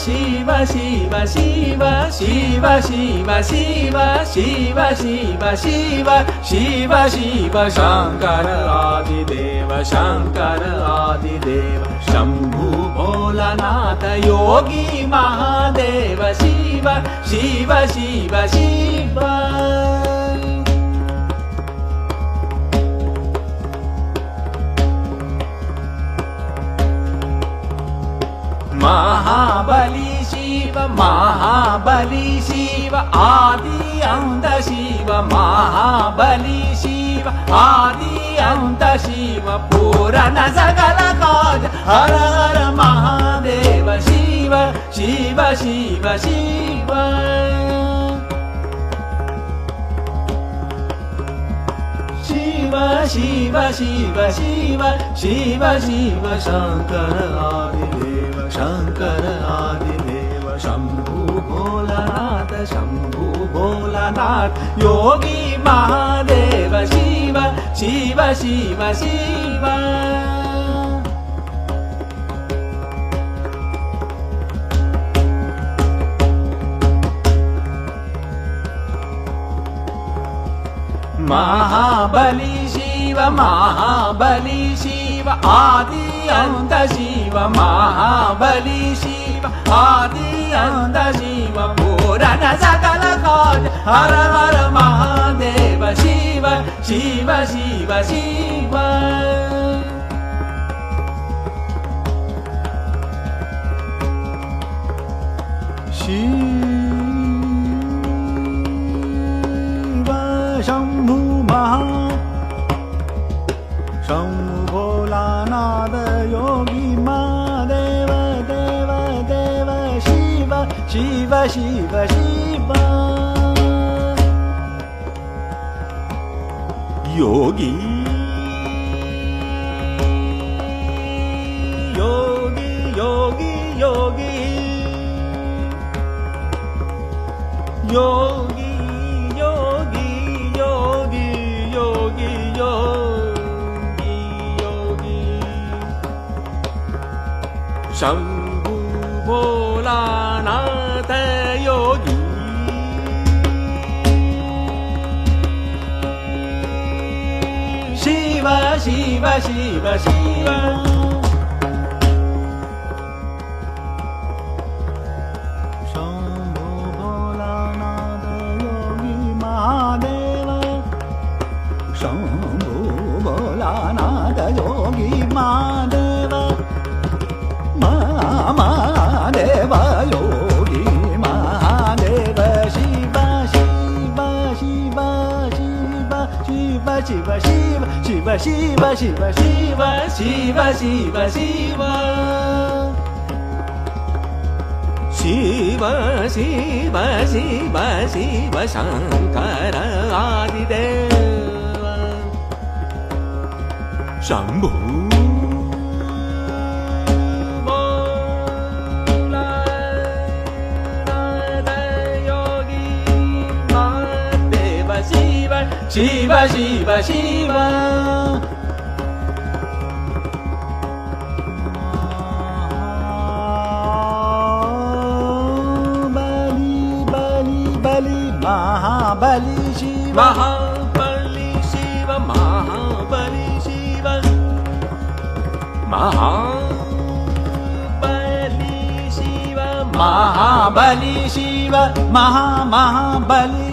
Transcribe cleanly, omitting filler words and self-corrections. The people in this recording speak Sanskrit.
ಶಿವ ಶಿವ ಶಿವ ಶಿವ ಶಿವ ಶಿವ ಶಿವ ಶಿವ ಶಿವ ಶಿವ ಶಿವ ಶಂಕರ ಆದಿದೇವ ಶಂಕರ ಆದಿದೇವ ಶಂಭು ಭೋಲನಾಥ ಯೋಗಿ ಮಹಾದೇವ ಶಿವ ಶಿವ ಶಿವ ಶಿವ महाबली शिव महाबली शिव आदि अंत शिव महाबली शिव आदि अंत शिव पूर्ण सकल काज हर हर महादेव शिव शिव शिव शिव शिव शिव शिव शिव शिव शिव शंकर आदिदेव शंकर आदिदेव शंभु भोलानाथ योगी महादेव शिव शिव शिव शिव महाबली शिव आदि अंत शिव महाबली शिव आदि अंत शिव पूर्ण सकल काज हर हर महादेव शिव शिव शिव शिव शंभु भोलानाथ योगी महादेव देव देव शिव शिव शिव शिव योगी योगी योगी योगी योगी योगी योगी योगी योगी योगी शंभु भोलानाथ योगी शिव शिव शिव शिव शंभु भोलानाथ योगी महादेव महादेव योगी महादेव शिव शिव शिव शिव शिव शिव शिव शिव शिव शिव शिव शिव शिव शिव शिव शिव शिव शिव शंकर आदिदेव शंभु भोलानाथ योगी महादेव शिव शिव शिव शिव महाबली शिव महाबली शिव महाबली शिव महाबली शिव महाबली शिव महाबली